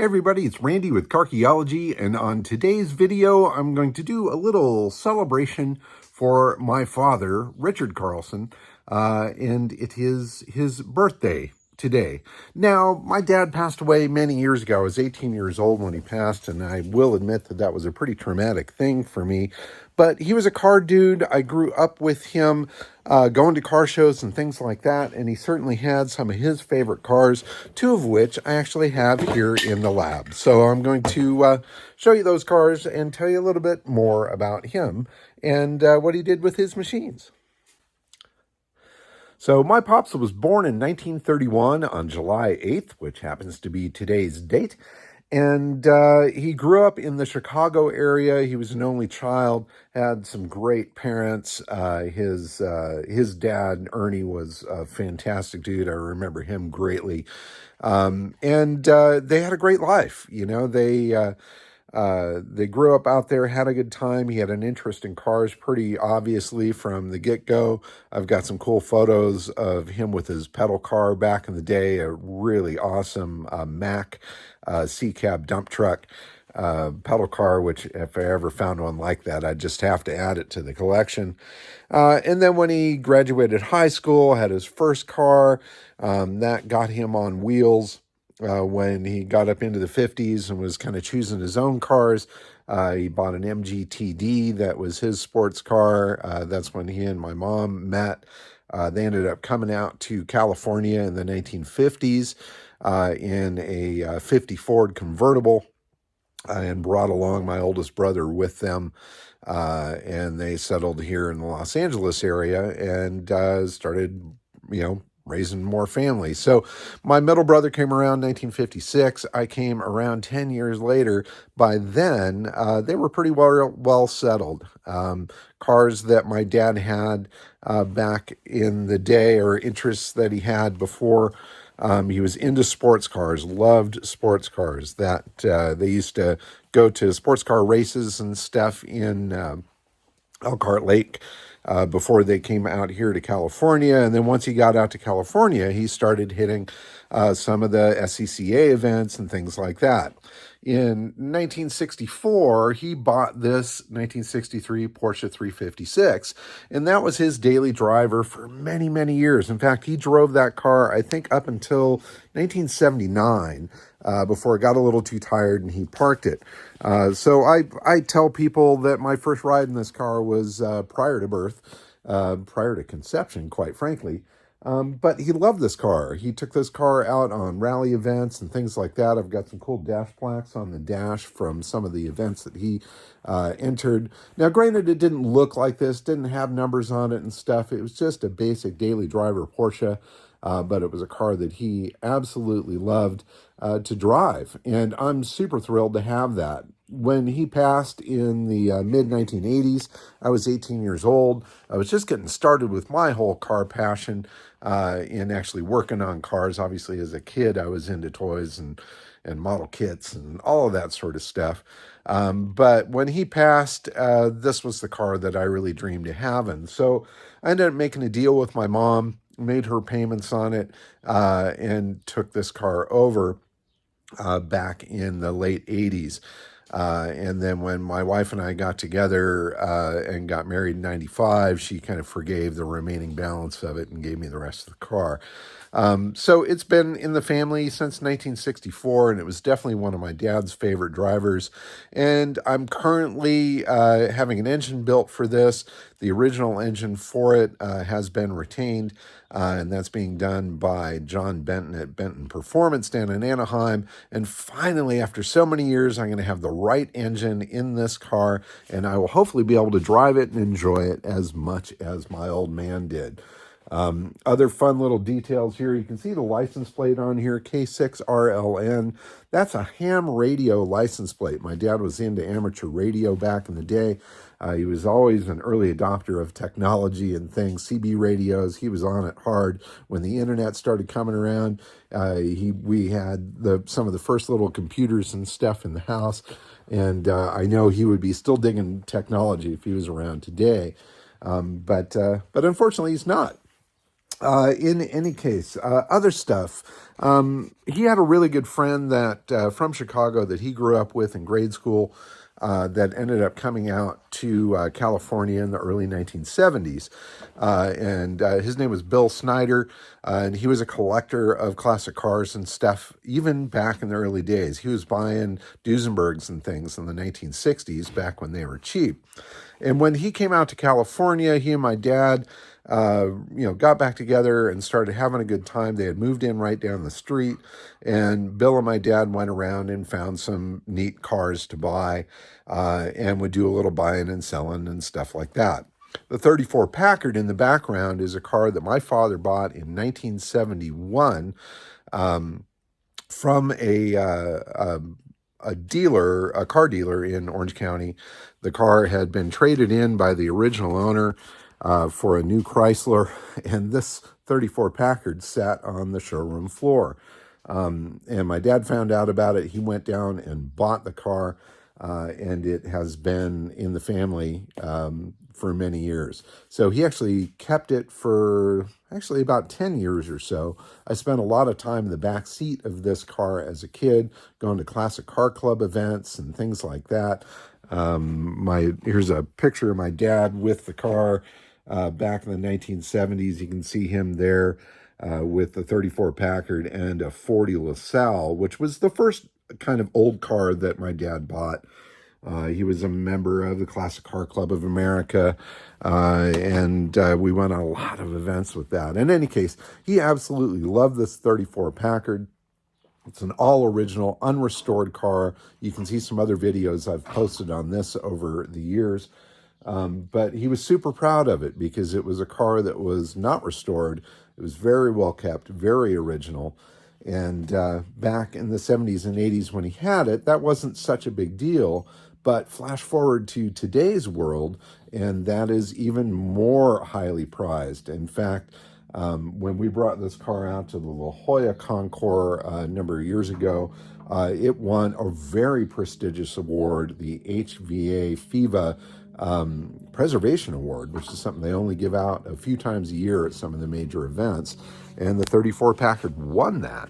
everybody, it's Randy with Carchaeology, and on today's video I'm going to do a little celebration for my father, Richard Carlson, and it is his birthday today. Now, my dad passed away many years ago. I was 18 years old when he passed, and I will admit that that was a pretty traumatic thing for me. But he was a car dude. I grew up with him going to car shows and things like that, and he certainly had some of his favorite cars, two of which I actually have here in the lab. So I'm going to show you those cars and tell you a little bit more about him and what he did with his machines. So my pops was born in 1931 on July 8th, which happens to be today's date. And he grew up in the Chicago area. He was an only child, had some great parents. His dad, Ernie, was a fantastic dude. I remember him greatly. And they had a great life. You know, they grew up out there, had a good time. He had an interest in cars pretty obviously from the get-go. I've got some cool photos of him with his pedal car back in the day, a really awesome Mack C-cab dump truck pedal car, which if I ever found one like that, I'd just have to add it to the collection. And then when he graduated high school, had his first car, that got him on wheels. When he got up into the 50s and was kind of choosing his own cars, he bought an MGTD that was his sports car. That's when he and my mom met. They ended up coming out to California in the 1950s in a 50 Ford convertible and brought along my oldest brother with them. And they settled here in the Los Angeles area and started, raising more families. So my middle brother came around 1956. I came around 10 years later. By then, they were pretty well settled. Cars that my dad had back in the day, or interests that he had before he was into sports cars, loved sports cars. That they used to go to sports car races and stuff in Elkhart Lake before they came out here to California. And then once he got out to California, he started hitting some of the SCCA events and things like that. In 1964, he bought this 1963 Porsche 356, and that was his daily driver for many, many years. In fact, he drove that car, I think, up until 1979, before it got a little too tired and he parked it. So I tell people that my first ride in this car was prior to birth, prior to conception, quite frankly. But he loved this car. He took this car out on rally events and things like that. I've got some cool dash plaques on the dash from some of the events that he entered. Now, granted, it didn't look like this, didn't have numbers on it and stuff. It was just a basic daily driver Porsche, but it was a car that he absolutely loved to drive. And I'm super thrilled to have that. When he passed in the mid-1980s, I was 18 years old. I was just getting started with my whole car passion in actually working on cars. Obviously, as a kid, I was into toys and model kits and all of that sort of stuff. But when he passed, this was the car that I really dreamed of having. So I ended up making a deal with my mom, made her payments on it, and took this car over back in the late 80s. And then when my wife and I got together and got married in 95, she kind of forgave the remaining balance of it and gave me the rest of the car. So it's been in the family since 1964, and it was definitely one of my dad's favorite drivers. And I'm currently having an engine built for this. The original engine for it has been retained, and that's being done by John Benton at Benton Performance down in Anaheim. And finally, after so many years, I'm going to have the right engine in this car, and I will hopefully be able to drive it and enjoy it as much as my old man did. Other fun little details here. You can see the license plate on here, K6RLN. That's a ham radio license plate. My dad was into amateur radio back in the day. He was always an early adopter of technology and things, CB radios. He was on it hard when the internet started coming around. We had some of the first little computers and stuff in the house, and I know he would be still digging technology if he was around today. But unfortunately, he's not. In any case, other stuff. He had a really good friend that from Chicago that he grew up with in grade school that ended up coming out to California in the early 1970s. And his name was Bill Snyder, and he was a collector of classic cars and stuff even back in the early days. He was buying Duesenbergs and things in the 1960s, back when they were cheap. And when he came out to California, he and my dad, got back together and started having a good time. They had moved in right down the street, and Bill and my dad went around and found some neat cars to buy, and would do a little buying and selling and stuff like that. The 34 Packard in the background is a car that my father bought in 1971 from a dealer, a car dealer in Orange County. The car had been traded in by the original owner for a new Chrysler, and this 34 Packard sat on the showroom floor. And my dad found out about it. He went down and bought the car, and it has been in the family for many years. So he actually kept it for actually about 10 years or so. I spent a lot of time in the back seat of this car as a kid, going to classic car club events and things like that. Here's a picture of my dad with the car back in the 1970s. You can see him there with the 34 Packard and a 40 LaSalle, which was the first kind of old car that my dad bought. He was a member of the Classic Car Club of America, and we went on a lot of events with that. In any case, he absolutely loved this 34 Packard. It's an all-original, unrestored car. You can see some other videos I've posted on this over the years. But he was super proud of it because it was a car that was not restored. It was very well kept, very original. And back in the 70s and 80s when he had it, that wasn't such a big deal. But flash forward to today's world, and that is even more highly prized. In fact, when we brought this car out to the La Jolla Concours a number of years ago, it won a very prestigious award, the HVA FIVA Preservation Award, which is something they only give out a few times a year at some of the major events. And the 34 Packard won that.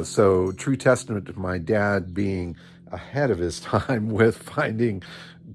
So true testament to my dad being ahead of his time with finding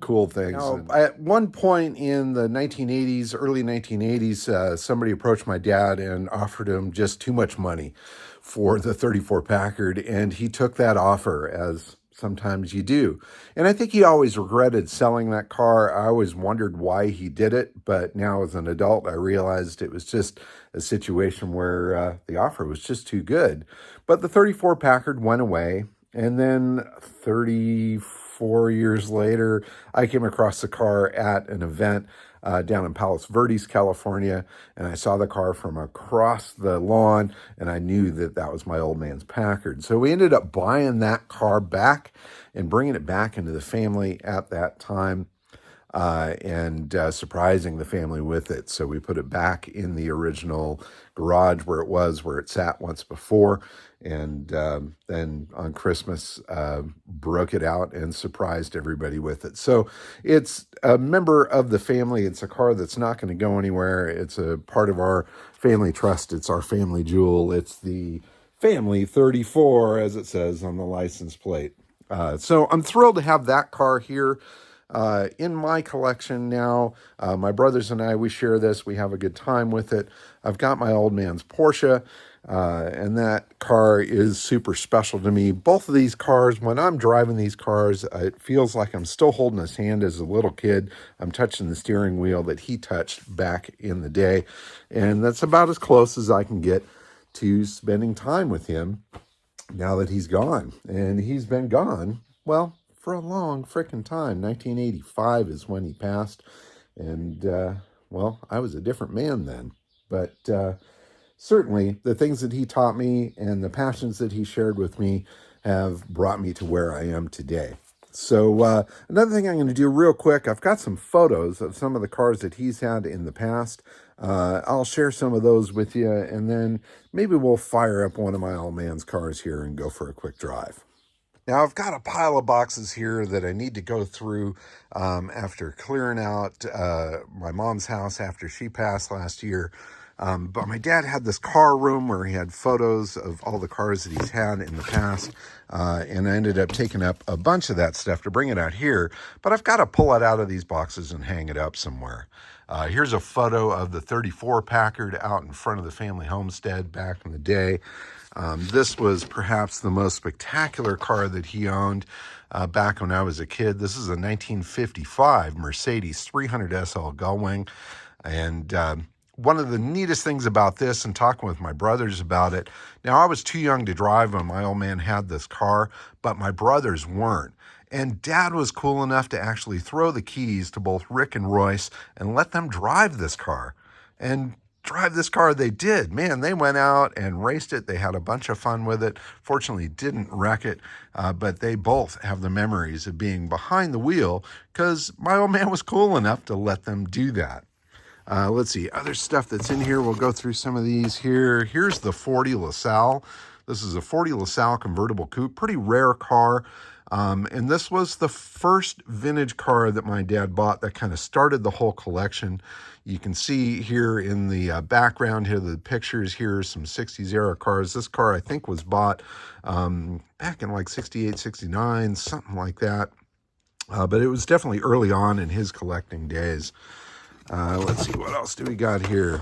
cool things. Now, at one point in the 1980s, early 1980s, somebody approached my dad and offered him just too much money for the 34 Packard, and he took that offer, as sometimes you do. And I think he always regretted selling that car. I always wondered why he did it, but now as an adult, I realized it was just a situation where the offer was just too good. But the 34 Packard went away, and then 34 years later, I came across the car at an event down in Palos Verdes, California, and I saw the car from across the lawn, and I knew that that was my old man's Packard. So we ended up buying that car back and bringing it back into the family at that time, and surprising the family with it. So we put it back in the original garage where it sat once before, and then on Christmas broke it out and surprised everybody with it. So it's a member of the family. It's a car that's not going to go anywhere. It's a part of our family trust. It's our family jewel. It's the family 34, as it says on the license plate. So I'm thrilled to have that car here in my collection now. My brothers and I, we share this. We have a good time with it. I've got my old man's Porsche, and that car is super special to me. Both of these cars, when I'm driving these cars, it feels like I'm still holding his hand as a little kid. I'm touching the steering wheel that he touched back in the day, and that's about as close as I can get to spending time with him now that he's gone. And he's been gone, well, for a long frickin' time. 1985 is when he passed, and I was a different man then. But certainly the things that he taught me and the passions that he shared with me have brought me to where I am today. So another thing I'm going to do real quick, I've got some photos of some of the cars that he's had in the past. I'll share some of those with you, and then maybe we'll fire up one of my old man's cars here and go for a quick drive. Now, I've got a pile of boxes here that I need to go through after clearing out my mom's house after she passed last year. But my dad had this car room where he had photos of all the cars that he's had in the past. And I ended up taking up a bunch of that stuff to bring it out here. But I've got to pull it out of these boxes and hang it up somewhere. Here's a photo of the 34 Packard out in front of the family homestead back in the day. This was perhaps the most spectacular car that he owned back when I was a kid. This is a 1955 Mercedes 300 SL Gullwing. And one of the neatest things about this, and talking with my brothers about it, now I was too young to drive when my old man had this car, but my brothers weren't. And Dad was cool enough to actually throw the keys to both Rick and Royce and let them drive this car. And drive this car they did. Man, they went out and raced it. They had a bunch of fun with it. Fortunately, didn't wreck it, but they both have the memories of being behind the wheel because my old man was cool enough to let them do that. Let's see, other stuff that's in here. We'll go through some of these here. Here's the 40 LaSalle. This is a 40 LaSalle convertible coupe, pretty rare car. And this was the first vintage car that my dad bought that kind of started the whole collection. You can see here in the background here, the pictures here, some 60s era cars. This car, I think, was bought back in like 68, 69, something like that. But it was definitely early on in his collecting days. Let's see, what else do we got here?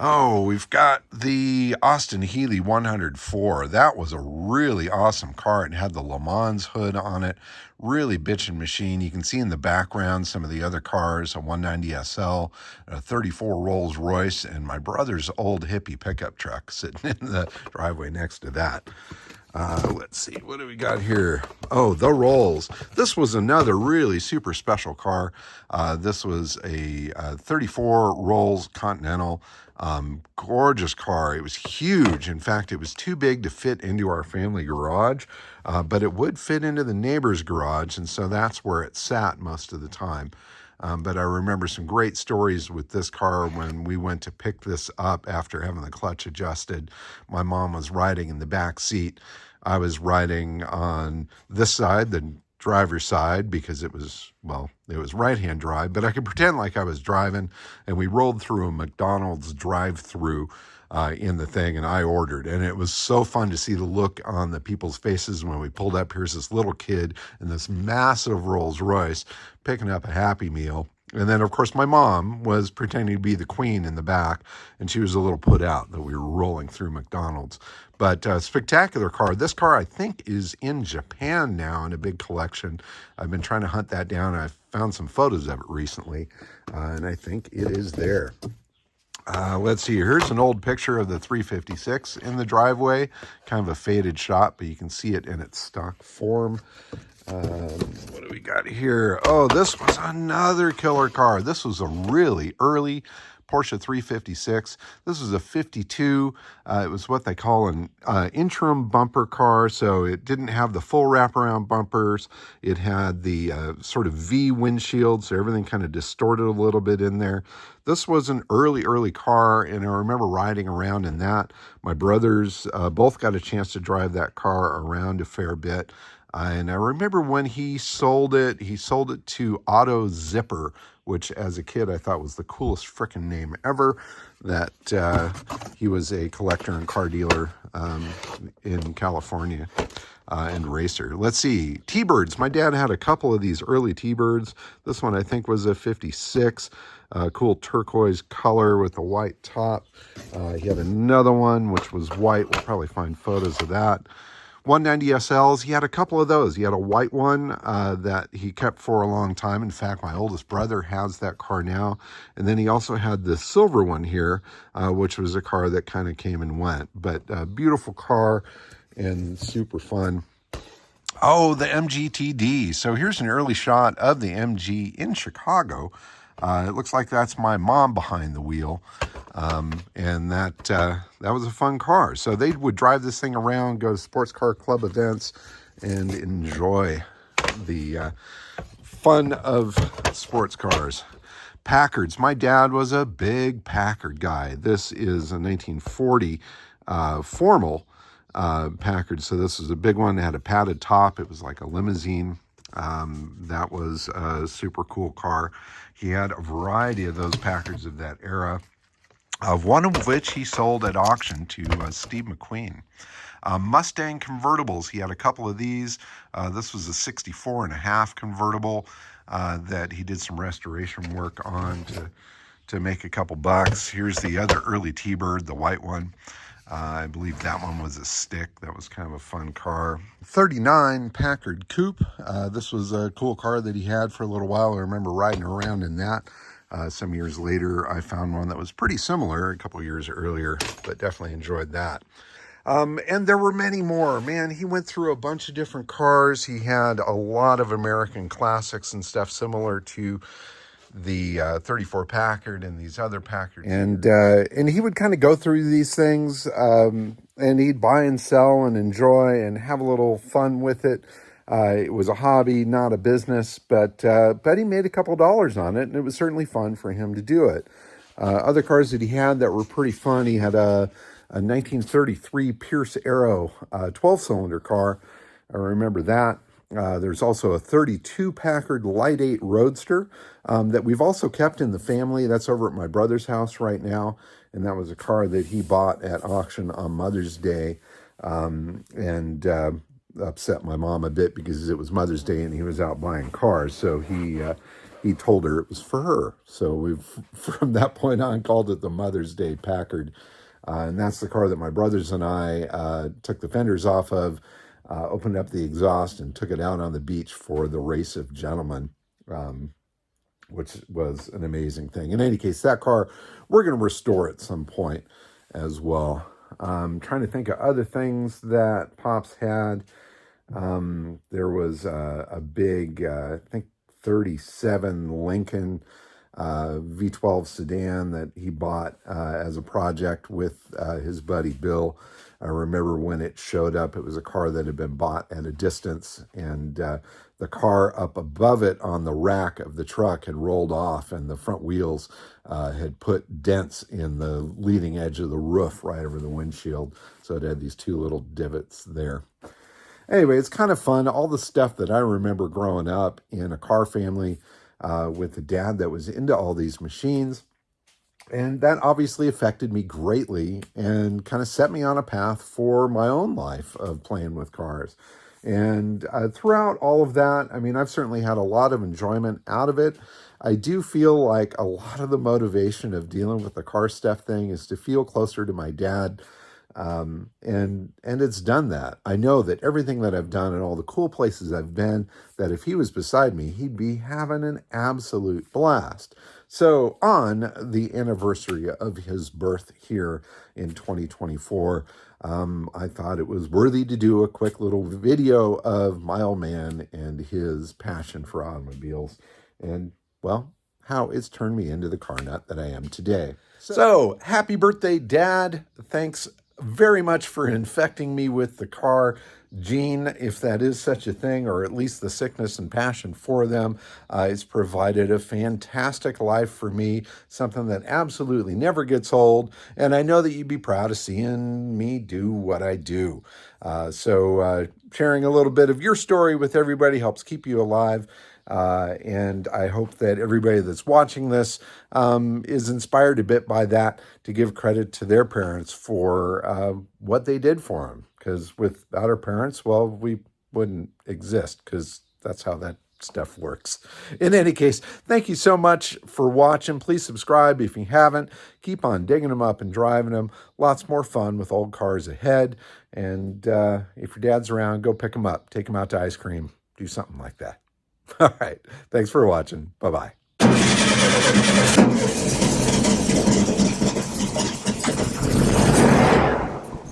Oh, we've got the Austin Healey 104. That was a really awesome car. It had the Le Mans hood on it. Really bitchin' machine. You can see in the background some of the other cars, a 190 SL, a 34 Rolls Royce, and my brother's old hippie pickup truck sitting in the driveway next to that. Let's see, what do we got here? Oh, the Rolls. This was another really super special car. This was a 34 Rolls Continental. Gorgeous car. It was huge. In fact, it was too big to fit into our family garage, but it would fit into the neighbor's garage, and so that's where it sat most of the time. But I remember some great stories with this car when we went to pick this up after having the clutch adjusted. My mom was riding in the back seat. I was riding on this side, the driver's side, because it was right-hand drive, but I could pretend like I was driving, and we rolled through a McDonald's drive-through in the thing, and I ordered. And it was so fun to see the look on the people's faces when we pulled up. Here's this little kid in this massive Rolls Royce picking up a Happy Meal. And then, of course, my mom was pretending to be the queen in the back, and she was a little put out that we were rolling through McDonald's. But spectacular car. This car, I think, is in Japan now in a big collection. I've been trying to hunt that down. I found some photos of it recently, and I think it is there. Let's see, here's an old picture of the 356 in the driveway. Kind of a faded shot, but you can see it in its stock form. What do we got here? Oh, this was another killer car. This was a really early Porsche 356. This was a 52. It was what they call an interim bumper car, so it didn't have the full wraparound bumpers. It had the sort of V windshield, so everything kind of distorted a little bit in there. This was an early car, and I remember riding around in that. My brothers both got a chance to drive that car around a fair bit. And I remember when he sold it to Auto Zipper, which as a kid I thought was the coolest frickin' name ever. That he was a collector and car dealer in California and racer. Let's see, T-Birds. My dad had a couple of these early T-Birds. This one I think was a 56. Cool turquoise color with a white top. He had another one which was white. We'll probably find photos of that. 190 SLs, he had a couple of those. He had a white one that he kept for a long time. In fact, my oldest brother has that car now. And then he also had the silver one here, which was a car that kind of came and went. But beautiful car and super fun. Oh, the MGTD. So here's an early shot of the MG in Chicago. It looks like that's my mom behind the wheel. And that was a fun car. So they would drive this thing around, go to sports car club events, and enjoy the fun of sports cars. Packards. My dad was a big Packard guy. This is a 1940 formal Packard. So this was a big one. It had a padded top. It was like a limousine. That was a super cool car. He had a variety of those Packards of that era. one of which he sold at auction to Steve McQueen. Mustang convertibles, he had a couple of these. This was a 64 and a half convertible that he did some restoration work on to make a couple bucks. Here's the other early T-Bird, the white one. I believe that one was a stick. That was kind of a fun car. 39 Packard Coupe. This was a cool car that he had for a little while. I remember riding around in that. Some years later, I found one that was pretty similar a couple years earlier, but definitely enjoyed that. And there were many more. Man, he went through a bunch of different cars. He had a lot of American classics and stuff similar to the 34 Packard and these other Packards. And he would kind of go through these things, and he'd buy and sell and enjoy and have a little fun with it. It was a hobby, not a business, but he made a couple dollars on it, and it was certainly fun for him to do it. Other cars that he had that were pretty fun, he had a 1933 Pierce Arrow 12-cylinder car. I remember that. There's also a 32 Packard Light 8 Roadster that we've also kept in the family. That's over at my brother's house right now, and that was a car that he bought at auction on Mother's Day, and upset my mom a bit because it was Mother's Day and he was out buying cars, so he told her it was for her. So we've, from that point on, called it the Mother's Day Packard, and that's the car that my brothers and I took the fenders off of, opened up the exhaust and took it out on the beach for the Race of Gentlemen, which was an amazing thing. In any case, that car, we're going to restore at some point as well. Trying to think of other things that Pops had. There was a big, I think, 37 Lincoln V12 sedan that he bought as a project with his buddy Bill. I remember when it showed up, it was a car that had been bought at a distance, and the car up above it on the rack of the truck had rolled off, and the front wheels had put dents in the leading edge of the roof right over the windshield. So it had these two little divots there. Anyway, it's kind of fun. All the stuff that I remember growing up in a car family with a dad that was into all these machines. And that obviously affected me greatly and kind of set me on a path for my own life of playing with cars. And throughout all of that, I mean, I've certainly had a lot of enjoyment out of it. I do feel like a lot of the motivation of dealing with the car stuff thing is to feel closer to my dad. And it's done that. I know that everything that I've done and all the cool places I've been, that if he was beside me, he'd be having an absolute blast. So on the anniversary of his birth here in 2024, I thought it was worthy to do a quick little video of my old man and his passion for automobiles, and, well, how it's turned me into the car nut that I am today. So happy birthday, Dad. Thanks very much for infecting me with the car gene, if that is such a thing, or at least the sickness and passion for them. It's provided a fantastic life for me, something that absolutely never gets old, and I know that you'd be proud of seeing me do what I do. So sharing a little bit of your story with everybody helps keep you alive. And I hope that everybody that's watching this is inspired a bit by that, to give credit to their parents for what they did for them. Because without our parents, well, we wouldn't exist, because that's how that stuff works. In any case, thank you so much for watching. Please subscribe if you haven't. Keep on digging them up and driving them. Lots more fun with old cars ahead. And if your dad's around, go pick him up. Take him out to ice cream. Do something like that. All right. Thanks for watching. Bye-bye.